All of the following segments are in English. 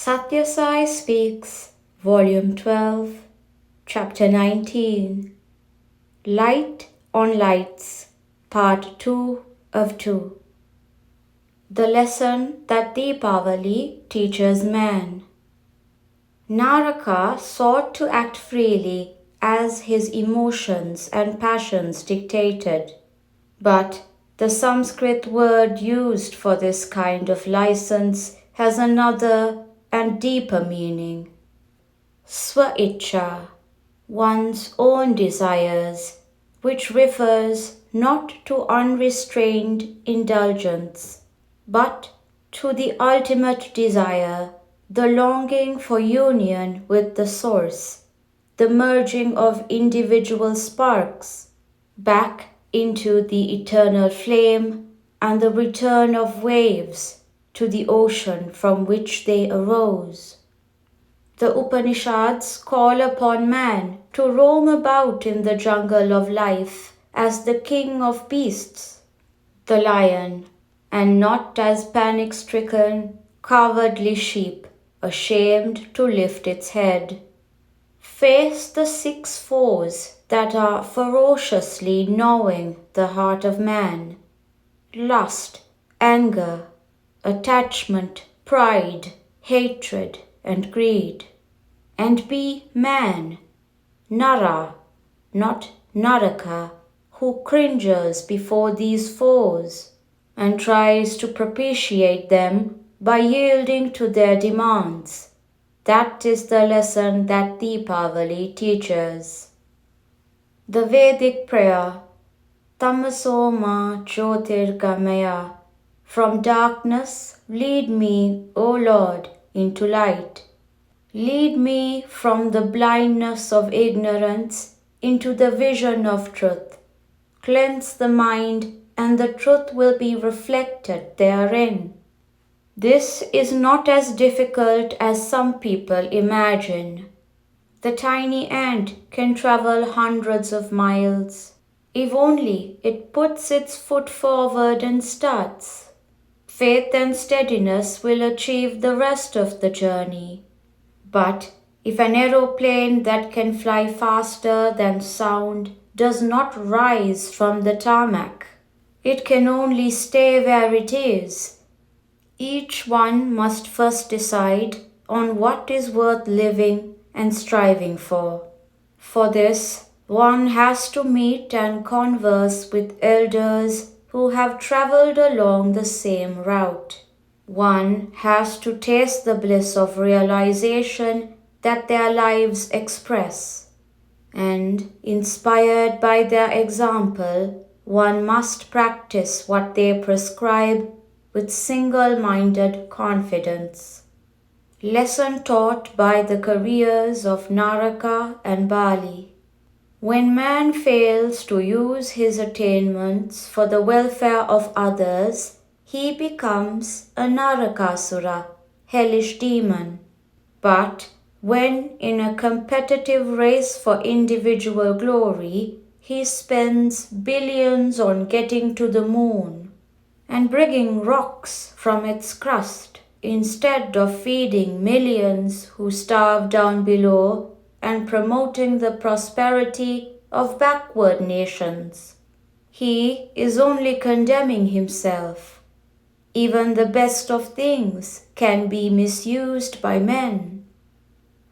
Sathya Sai Speaks, Volume 12, Chapter 19, Light on Lights, Part 2 of 2. The lesson that Deepavali teaches man. Naraka sought to act freely as his emotions and passions dictated, but the Sanskrit word used for this kind of license has another and deeper meaning. Swa-ichcha, one's own desires, which refers not to unrestrained indulgence, but to the ultimate desire, the longing for union with the Source, the merging of individual sparks back into the eternal flame, and the return of waves to the ocean from which they arose. The Upanishads call upon man to roam about in the jungle of life as the king of beasts, the lion, and not as panic-stricken, cowardly sheep, ashamed to lift its head. Face the 6 foes that are ferociously gnawing the heart of man: lust, anger, attachment, pride, hatred, and greed. And be man, Nara, not Naraka, who cringes before these foes and tries to propitiate them by yielding to their demands. That is the lesson that Deepavali teaches. The Vedic prayer, Tamaso ma jyotirgamaya, from darkness lead me, O Lord, into light. Lead me from the blindness of ignorance into the vision of truth. Cleanse the mind, and the truth will be reflected therein. This is not as difficult as some people imagine. The tiny ant can travel hundreds of miles, if only it puts its foot forward and starts. Faith and steadiness will achieve the rest of the journey. But if an aeroplane that can fly faster than sound does not rise from the tarmac, it can only stay where it is. Each one must first decide on what is worth living and striving for. For this, one has to meet and converse with elders who have traveled along the same route. One has to taste the bliss of realization that their lives express. And, inspired by their example, one must practice what they prescribe with single-minded confidence. Lesson taught by the careers of Naraka and Bali. When man fails to use his attainments for the welfare of others, he becomes a Narakasura, hellish demon. But when in a competitive race for individual glory, he spends billions on getting to the moon and bringing rocks from its crust, instead of feeding millions who starve down below and promoting the prosperity of backward nations, he is only condemning himself. Even the best of things can be misused by men.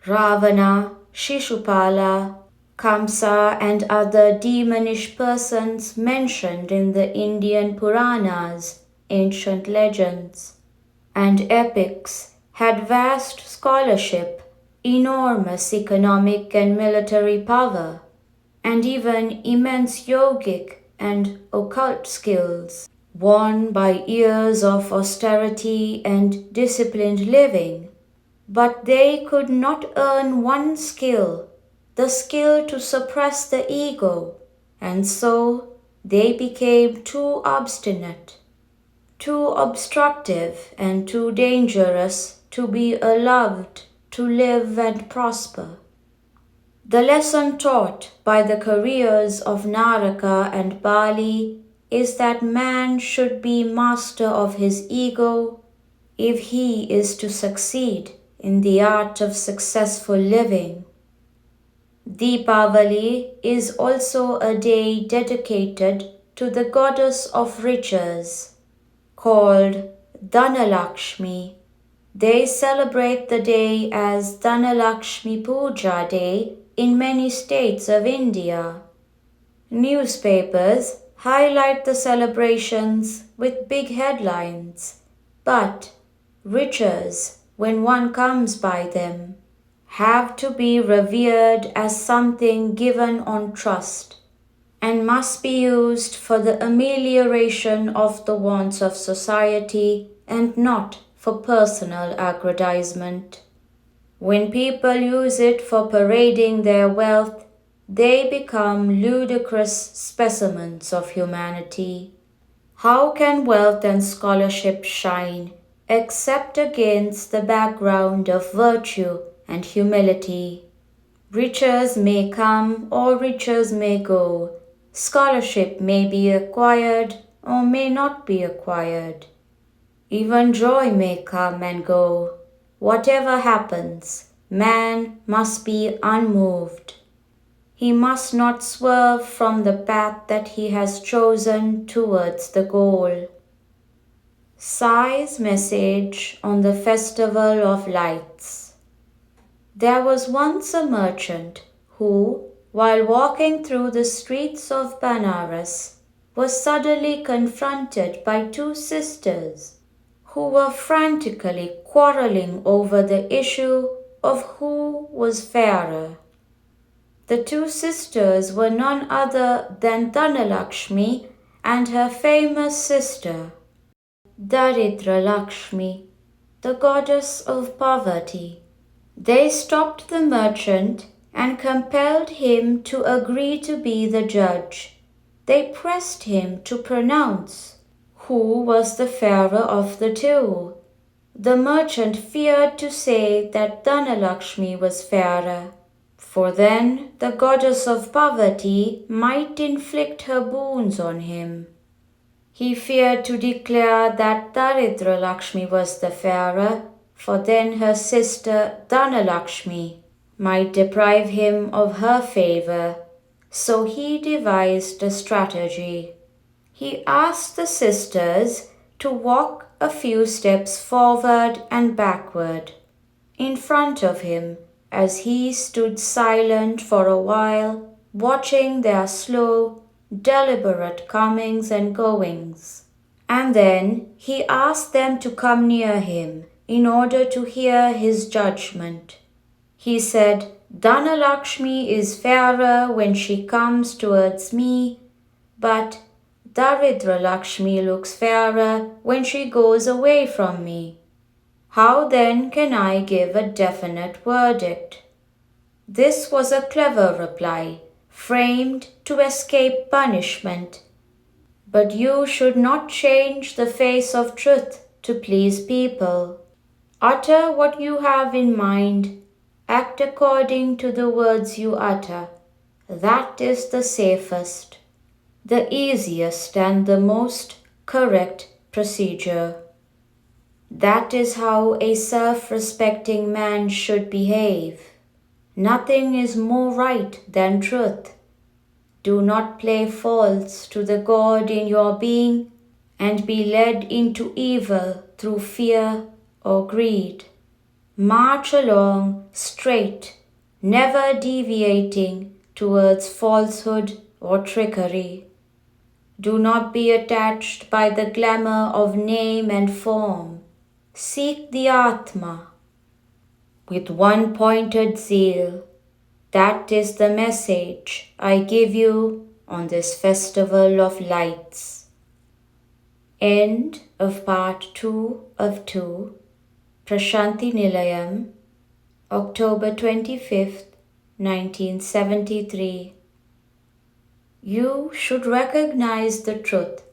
Ravana, Shishupala, Kamsa, and other demonish persons mentioned in the Indian Puranas, ancient legends, and epics had vast scholarship, enormous economic and military power, and even immense yogic and occult skills, won by years of austerity and disciplined living. But they could not earn one skill, the skill to suppress the ego, and so they became too obstinate, too obstructive, and too dangerous to be allowed to live and prosper. The lesson taught by the careers of Naraka and Bali is that man should be master of his ego if he is to succeed in the art of successful living. Deepavali is also a day dedicated to the goddess of riches, called Dhanalakshmi. They celebrate the day as Dhanalakshmi Puja Day in many states of India. Newspapers highlight the celebrations with big headlines, but riches, when one comes by them, have to be revered as something given on trust and must be used for the amelioration of the wants of society and not for personal aggrandizement. When people use it for parading their wealth, they become ludicrous specimens of humanity. How can wealth and scholarship shine except against the background of virtue and humility? Riches may come or riches may go. Scholarship may be acquired or may not be acquired. Even joy may come and go. Whatever happens, man must be unmoved. He must not swerve from the path that he has chosen towards the goal. Sai's message on the Festival of Lights. There was once a merchant who, while walking through the streets of Banaras, was suddenly confronted by two sisters who were frantically quarreling over the issue of who was fairer. The two sisters were none other than Dhanalakshmi and her famous sister, Daridra Lakshmi, the goddess of poverty. They stopped the merchant and compelled him to agree to be the judge. They pressed him to pronounce who was the fairer of the two. The merchant feared to say that Dhanalakshmi was fairer, for then the goddess of poverty might inflict her boons on him. He feared to declare that Daridra Lakshmi was the fairer, for then her sister Dhanalakshmi might deprive him of her favor, so he devised a strategy. He asked the sisters to walk a few steps forward and backward in front of him as he stood silent for a while, watching their slow, deliberate comings and goings. And then he asked them to come near him in order to hear his judgment. He said, Dhanalakshmi is fairer when she comes towards me, but Daridra Lakshmi looks fairer when she goes away from me. How then can I give a definite verdict? This was a clever reply, framed to escape punishment. But you should not change the face of truth to please people. Utter what you have in mind. Act according to the words you utter. That is the safest, the easiest and the most correct procedure. That is how a self-respecting man should behave. Nothing is more right than truth. Do not play false to the God in your being and be led into evil through fear or greed. March along straight, never deviating towards falsehood or trickery. Do not be attached by the glamour of name and form. Seek the Atma with one pointed zeal. That is the message I give you on this Festival of Lights. End of Part 2 of 2, Prashanti Nilayam, October 25th, 1973. You should recognize the truth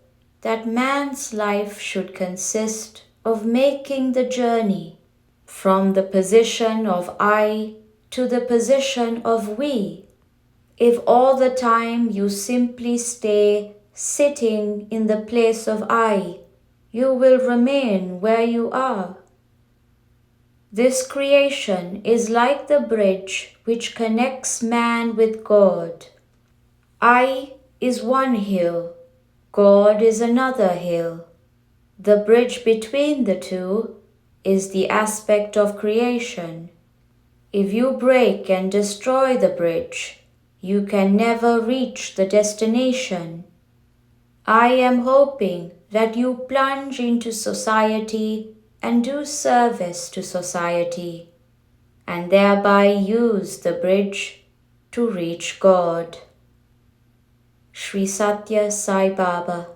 that man's life should consist of making the journey from the position of I to the position of we. If all the time you simply stay sitting in the place of I, you will remain where you are. This creation is like the bridge which connects man with God. I is one hill, God is another hill. The bridge between the two is the aspect of creation. If you break and destroy the bridge, you can never reach the destination. I am hoping that you plunge into society and do service to society, and thereby use the bridge to reach God. Sri Sathya Sai Baba.